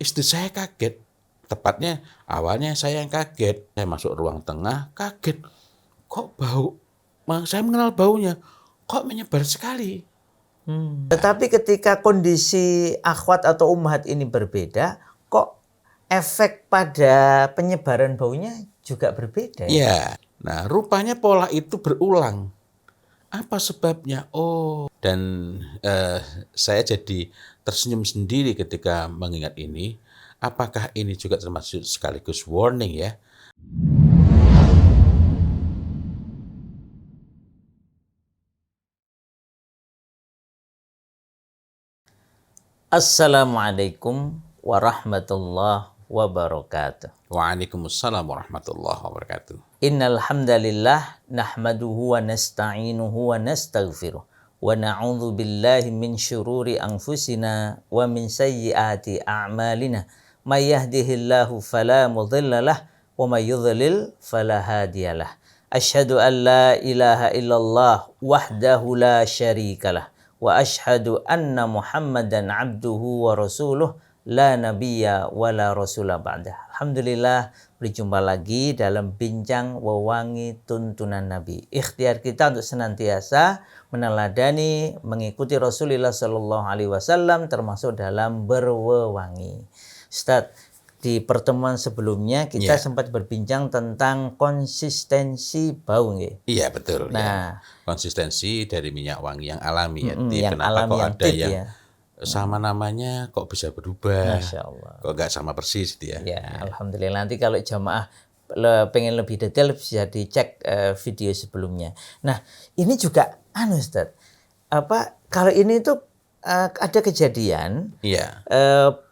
Istri saya kaget. Tepatnya awalnya saya yang kaget. Saya masuk ruang tengah, kaget. Kok bau? Saya mengenal baunya. Kok menyebar sekali? Tetapi ketika kondisi akhwat atau ummahat ini berbeda, kok efek pada penyebaran baunya juga berbeda? Iya. Nah, rupanya pola itu berulang. Apa sebabnya? Oh, dan saya jadi tersenyum sendiri ketika mengingat ini. Apakah ini juga termasuk sekaligus warning ya? Assalamualaikum warahmatullahi wabarakatuh. Waalaikumsalam warahmatullahi wabarakatuh. Innal hamdalillah nahmaduhu wa nasta'inuhu wa nastaghfiruh wa na'udzu billahi min syururi anfusina wa min sayyiati a'malina. May yahdihillahu fala mudhillalah wa may yudhlil fala hadiyalah. Asyhadu an la ilaha illallah wahdahu la syarikalah wa asyhadu anna Muhammadan abduhu wa rasuluh la nabiyya wa la rasula ba'dah. Alhamdulillah, berjumpa lagi dalam bincang wewangi tuntunan Nabi. Ikhtiar kita untuk senantiasa meneladani, mengikuti Rasulullah Shallallahu Alaihi Wasallam, termasuk dalam berwewangi. Ustaz, di pertemuan sebelumnya kita sempat berbincang tentang konsistensi bau, nggih? Iya betul. Nah, konsistensi dari minyak wangi yang alami ya. yang Kenapa alami, kok yang ada tip yang ya. sama namanya kok bisa berubah? Masya Allah. Kok nggak sama persis gitu ya? Ya, alhamdulillah. Nanti kalau jamaah pengen lebih detail bisa dicek video sebelumnya. Nah, ini juga Ustaz. Kalau ini tuh ada kejadian Iya.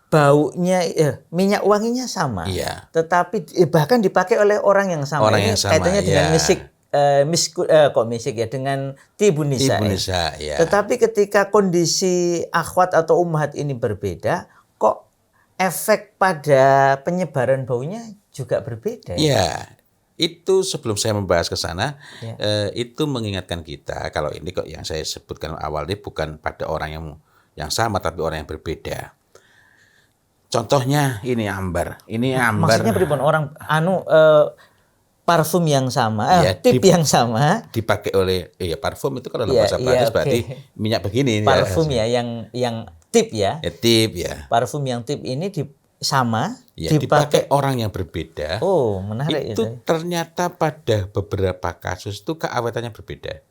baunya minyak wanginya sama. Iya. Tetapi bahkan dipakai oleh orang yang sama. Orang ini yang sama, kaitannya dengan iya. dengan Tibun Nisa. Ibu Nisa, ya. Tetapi ketika kondisi akhwat atau ummahat ini berbeda, kok efek pada penyebaran baunya juga berbeda? Iya. Itu sebelum saya membahas ke sana, itu mengingatkan kita kalau ini kok yang saya sebutkan awal ini bukan pada orang yang sama tapi orang yang berbeda. Contohnya ini ambar. Ini ambar. Maksudnya pripun orang parfum yang sama, tip yang sama dipakai oleh parfum itu kalau dalam bahasa Prancis berarti minyak begini. Parfum yang tip ya. Tip ya. Parfum yang tip ini sama dipakai orang yang berbeda. Oh, menarik itu. Ternyata pada beberapa kasus itu keawetannya berbeda.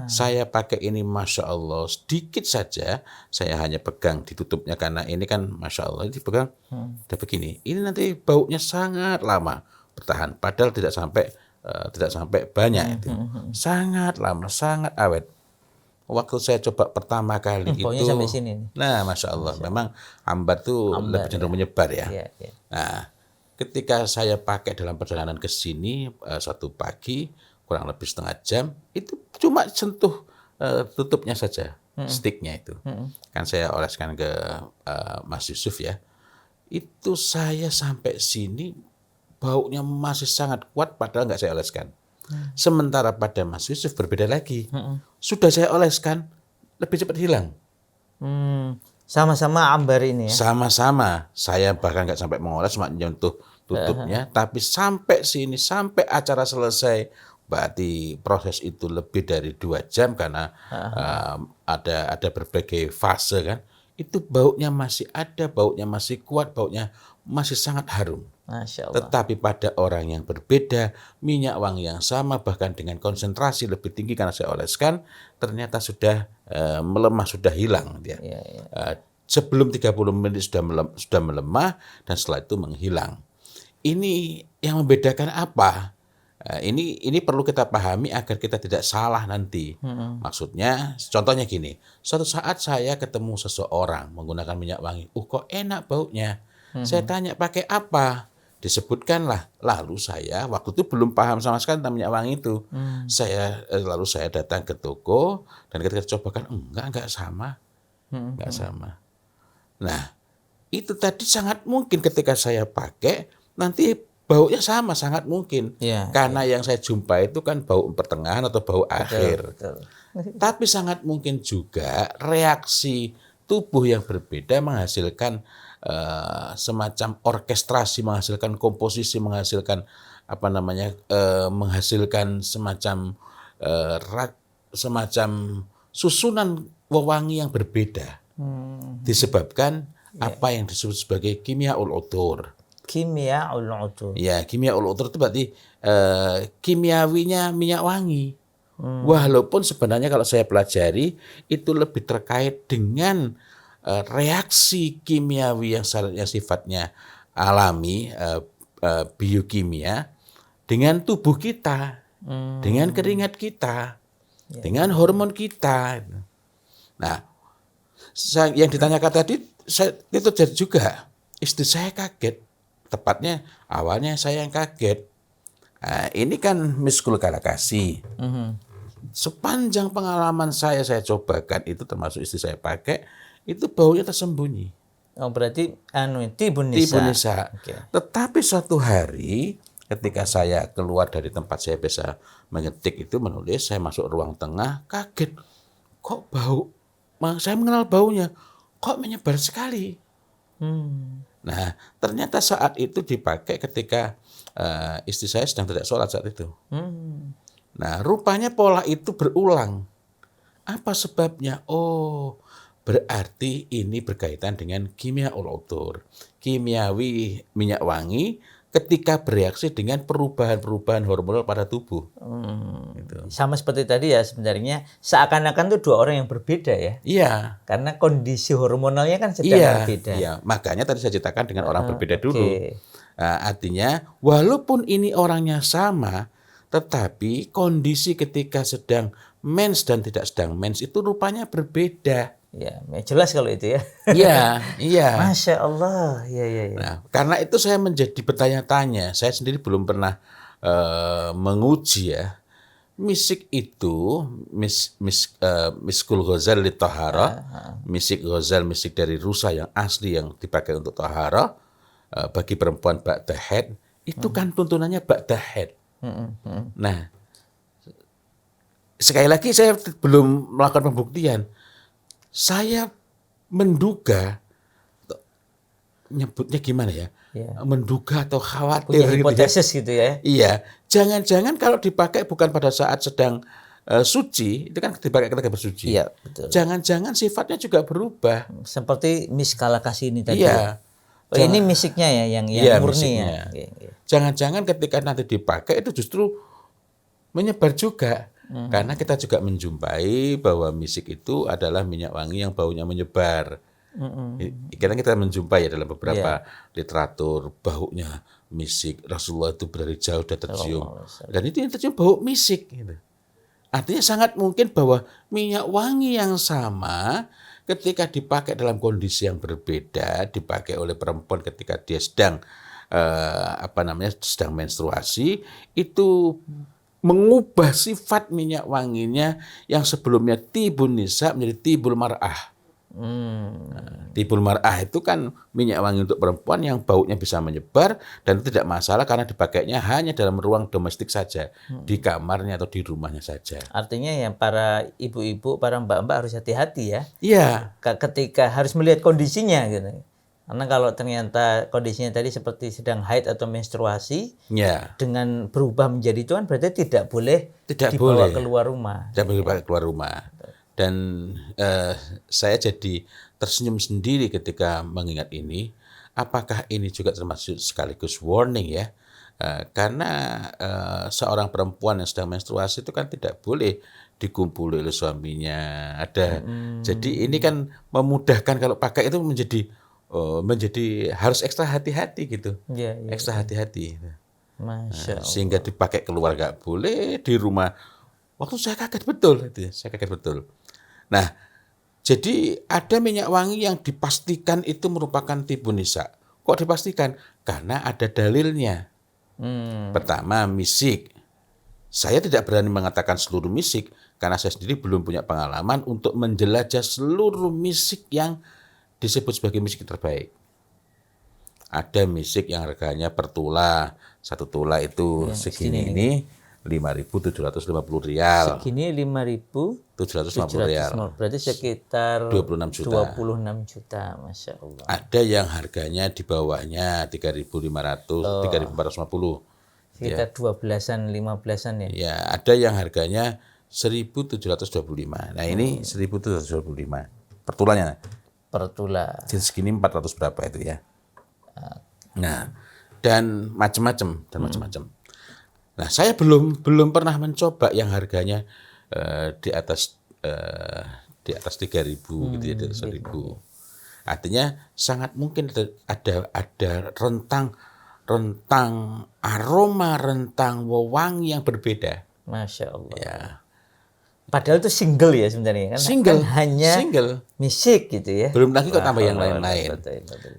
Saya pakai ini Masya Allah sedikit saja, saya hanya pegang ditutupnya karena ini kan Masya Allah dipegang udah begini. Ini nanti baunya sangat lama bertahan, padahal tidak sampai banyak itu. Sangat lama, sangat awet. Waktu saya coba pertama kali itu, sampai sini. Nah Masya Allah, memang ambar itu lebih cenderung menyebar ya. Nah, ketika saya pakai dalam perjalanan ke sini suatu pagi, kurang lebih setengah jam, itu cuma sentuh tutupnya saja, sticknya itu. Kan saya oleskan ke Mas Yusuf ya. Itu saya sampai sini, baunya masih sangat kuat padahal nggak saya oleskan. Sementara pada Mas Yusuf berbeda lagi. Sudah saya oleskan, lebih cepat hilang. Sama-sama ambar ini ya? Sama-sama. Saya bahkan nggak sampai mengoles, cuma nyentuh tutupnya. Tapi sampai sini, sampai acara selesai, berarti proses itu lebih dari 2 jam karena ada berbagai fase kan. Itu baunya masih ada, baunya masih kuat, baunya masih sangat harum. Masya Allah. Tetapi pada orang yang berbeda, minyak wangi yang sama bahkan dengan konsentrasi lebih tinggi karena saya oleskan, ternyata sudah melemah, sudah hilang dia. Sebelum 30 menit sudah melemah dan setelah itu menghilang. Ini yang membedakan apa? Ini perlu kita pahami agar kita tidak salah nanti. Maksudnya, contohnya gini, suatu saat saya ketemu seseorang menggunakan minyak wangi, kok enak baunya. Saya tanya pakai apa? Disebutkanlah. Lalu saya waktu itu belum paham sama sekali tentang minyak wangi itu. Lalu saya datang ke toko dan ketika cobakan, enggak sama. Enggak sama. Nah, itu tadi sangat mungkin ketika saya pakai, nanti baunya sama, sangat mungkin. Karena yang saya jumpa itu kan bau pertengahan atau bau akhir. Tapi sangat mungkin juga reaksi tubuh yang berbeda menghasilkan semacam orkestrasi, menghasilkan komposisi, menghasilkan menghasilkan semacam semacam susunan wewangi yang berbeda. Disebabkan apa yang disebut sebagai kimyaul utur. Kimyaul utur. Ya, kimyaul utur itu berarti kimiawinya minyak wangi. Walaupun sebenarnya kalau saya pelajari itu lebih terkait dengan reaksi kimiawi yang sifatnya alami, biokimia, dengan tubuh kita, dengan keringat kita, dengan hormon kita. Nah, yang ditanyakan tadi, itu jadi juga istri saya kaget. Tepatnya awalnya saya yang kaget. Nah, ini kan miskul kalakasi. Sepanjang pengalaman saya cobakan itu, termasuk istri saya pakai, itu baunya tersembunyi. Oh, berarti tibun nisa. Okay. Tetapi suatu hari ketika saya keluar dari tempat saya biasa mengetik itu, menulis, saya masuk ruang tengah, kaget. Kok bau? Saya mengenal baunya. Kok menyebar sekali? Nah, ternyata saat itu dipakai ketika istri saya sedang tidak sholat saat itu. Nah, rupanya pola itu berulang. Apa sebabnya? Oh, berarti ini berkaitan dengan kimyaul utur. Kimiawi minyak wangi ketika bereaksi dengan perubahan-perubahan hormonal pada tubuh. Gitu. Sama seperti tadi ya, sebenarnya seakan-akan itu dua orang yang berbeda ya. Iya. Karena kondisi hormonalnya kan sedang berbeda. Iya, makanya tadi saya ceritakan dengan orang berbeda dulu. Nah, artinya walaupun ini orangnya sama, tetapi kondisi ketika sedang mens dan tidak sedang mens itu rupanya berbeda. Ya, jelas kalau itu ya. Iya. Masya Allah. Ya. Nah, karena itu saya menjadi bertanya-tanya. Saya sendiri belum pernah menguji ya. Misik itu, miskul ghazal li tahara, misik ghazal, misik dari rusa yang asli yang dipakai untuk tahara, bagi perempuan ba'da haid, itu kan tuntunannya ba'da haid. Nah, sekali lagi saya belum melakukan pembuktian. Saya menduga, nyebutnya gimana ya? Menduga atau khawatir. Punya hipotesis gitu ya? Iya, jangan-jangan kalau dipakai bukan pada saat sedang suci, itu kan dipakai ketika bersuci. Iya, betul. Jangan-jangan sifatnya juga berubah. Seperti miskalakasi ini tadi. Iya. Ini misiknya ya, yang murni misiknya. Ya. Jangan-jangan ketika nanti dipakai itu justru menyebar juga. Karena kita juga menjumpai bahwa misik itu adalah minyak wangi yang baunya menyebar. Kita menjumpai ya dalam beberapa literatur baunya misik. Rasulullah itu dari jauh sudah tercium. Dan itu yang tercium bau misik. Gitu. Artinya sangat mungkin bahwa minyak wangi yang sama ketika dipakai dalam kondisi yang berbeda, dipakai oleh perempuan ketika dia sedang sedang menstruasi, itu mengubah sifat minyak wanginya yang sebelumnya tibun nisa menjadi tibul mar'ah. Tibul mar'ah itu kan minyak wangi untuk perempuan yang baunya bisa menyebar dan tidak masalah karena dipakainya hanya dalam ruang domestik saja, di kamarnya atau di rumahnya saja. Artinya ya para ibu-ibu, para mbak-mbak harus hati-hati ya. Iya. Ketika harus melihat kondisinya gitu. Karena kalau ternyata kondisinya tadi seperti sedang haid atau menstruasi, dengan berubah menjadi itu kan berarti tidak boleh dibawa keluar rumah. Tidak boleh dibawa keluar rumah. Dan saya jadi tersenyum sendiri ketika mengingat ini. Apakah ini juga termasuk sekaligus warning ya? Karena seorang perempuan yang sedang menstruasi itu kan tidak boleh dikumpuli oleh suaminya. Jadi ini kan memudahkan kalau pakai itu menjadi harus ekstra hati-hati gitu. Ekstra hati-hati. Masya Allah. Sehingga dipakai keluar nggak boleh, di rumah. Waktu saya kaget betul. Nah, jadi ada minyak wangi yang dipastikan itu merupakan tibun nisa. Kok dipastikan? Karena ada dalilnya. Pertama, misik. Saya tidak berani mengatakan seluruh misik, karena saya sendiri belum punya pengalaman untuk menjelajah seluruh misik yang disebut sebagai misik terbaik. Ada misik yang harganya per tula, 1 tula itu segini ini. 5.750 rial. Segini 5.750 rial. Berarti sekitar 26 juta. 26 juta, Masya Allah. Ada yang harganya di bawahnya 3.500, 3.450. Sekitar 12-an, 15-an ya. Ya, ada yang harganya 1.725. Nah, ini 1.725 per tulanya. Per tulah. Jadi segini 400 berapa itu ya. Nah, dan macam-macam. Nah, saya belum pernah mencoba yang harganya di atas 3.000 gitu ya, di atas 1.000. Artinya sangat mungkin ada rentang aroma, rentang wewangi yang berbeda. Masya Allah. Ya. Padahal itu single ya sebenarnya kan. Single, kan hanya misik gitu ya. Belum lagi kok tambah yang lain-lain.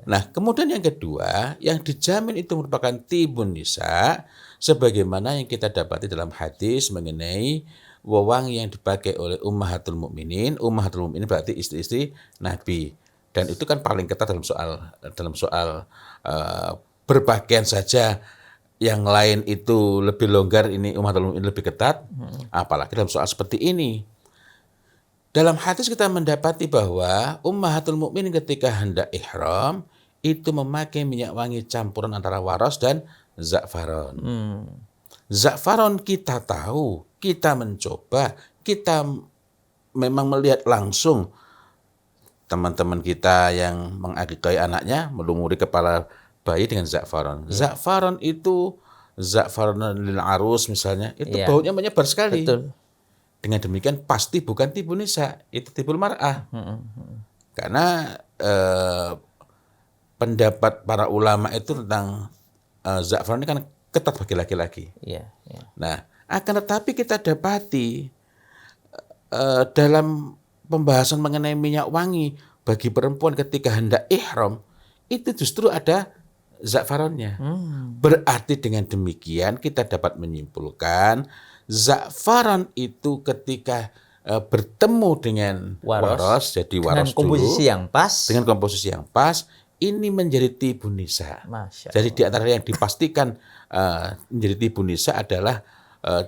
Nah, kemudian yang kedua, yang dijamin itu merupakan tibun nisa, sebagaimana yang kita dapati dalam hadis mengenai wewangi yang dipakai oleh ummahatul mukminin. Ummahatul mukminin berarti istri-istri Nabi. Dan itu kan paling ketat dalam soal berpakaian saja. Yang lain itu lebih longgar, ini ummahatul mukminin lebih ketat. Apalagi dalam soal seperti ini. Dalam hadis kita mendapati bahwa ummahatul mukminin ketika hendak ihram itu memakai minyak wangi campuran antara waras dan za'faron. Za'faron kita tahu, kita mencoba, kita memang melihat langsung teman-teman kita yang mengakikahi anaknya melumuri kepala bayi dengan za'faron. Za'faron itu za'faron lil arus misalnya, itu baunya menyebar sekali. Betul. Dengan demikian pasti bukan tibun nisa, itu tibul mar'ah. Karena pendapat para ulama itu tentang za'faron ini kan ketat bagi laki-laki. Nah, akan tetapi kita dapati dalam pembahasan mengenai minyak wangi bagi perempuan ketika hendak ihram itu justru ada za'faronnya. Berarti dengan demikian kita dapat menyimpulkan za'faron itu ketika bertemu dengan waras, jadi waras dengan komposisi yang pas, ini menjadi tibun nisa. Jadi di antara yang dipastikan menjadi tibun nisa adalah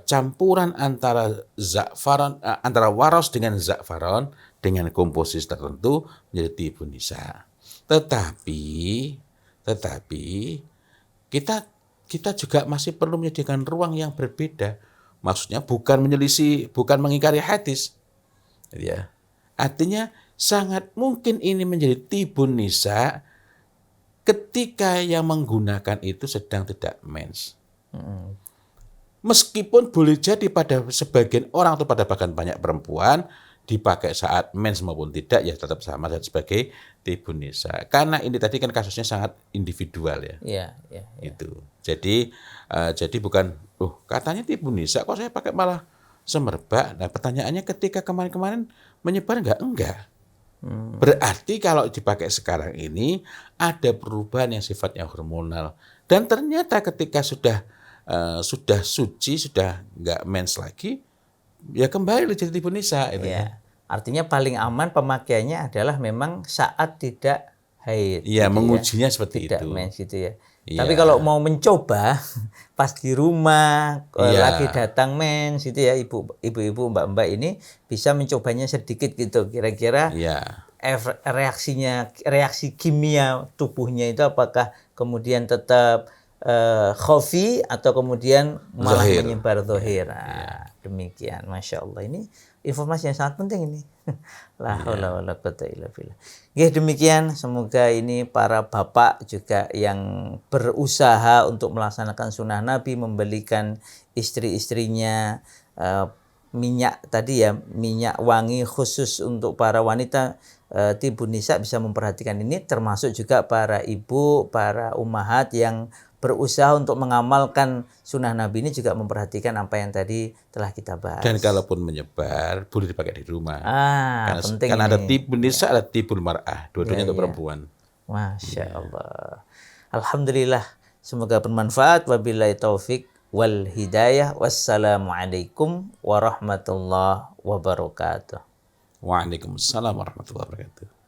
campuran antara za'faron, antara waras dengan za'faron dengan komposisi tertentu menjadi tibun nisa. Tetapi kita juga masih perlu menyediakan ruang yang berbeda. Maksudnya bukan menyelisih, bukan mengingkari hadis. Ya. Artinya sangat mungkin ini menjadi tibun nisa ketika yang menggunakan itu sedang tidak mens. Meskipun boleh jadi pada sebagian orang atau pada bahkan banyak perempuan dipakai saat mens maupun tidak, ya tetap sama sebagai tibun nisa. Karena ini tadi kan kasusnya sangat individual ya. Itu. Jadi bukan, katanya tibun nisa kok saya pakai malah semerbak. Nah pertanyaannya ketika kemarin-kemarin menyebar enggak? Berarti kalau dipakai sekarang ini ada perubahan yang sifatnya hormonal. Dan ternyata ketika sudah suci, sudah enggak mens lagi, ya kembali jadi tibun nisa. Artinya paling aman pemakaiannya adalah memang saat tidak haid. Iya, gitu mengujinya seperti tidak itu. Mens gitu ya. Tapi kalau mau mencoba pas di rumah lagi datang mens gitu ya, ibu-ibu, mbak-mbak ini bisa mencobanya sedikit gitu. Kira-kira reaksi kimia tubuhnya itu apakah kemudian tetap khafi atau kemudian malah menyebar zahir. Demikian, Masya Allah, ini informasi yang sangat penting ini. La haula wala quwwata illa billah. Demikian, semoga ini para bapak juga yang berusaha untuk melaksanakan sunnah Nabi, membelikan istri-istrinya minyak tadi ya, minyak wangi khusus untuk para wanita, tibun nisa bisa memperhatikan ini, termasuk juga para ibu, para ummahat yang berusaha untuk mengamalkan sunnah Nabi ini juga memperhatikan apa yang tadi telah kita bahas. Dan kalaupun menyebar, boleh dipakai di rumah. Penting karena ini. Ada tibun nisa, ada tibun mar'ah. Dua-duanya untuk perempuan. Masya Allah. Alhamdulillah. Semoga bermanfaat. Wabillahi taufik wal hidayah. Wassalamualaikum warahmatullahi wabarakatuh. Waalaikumsalam warahmatullahi wabarakatuh.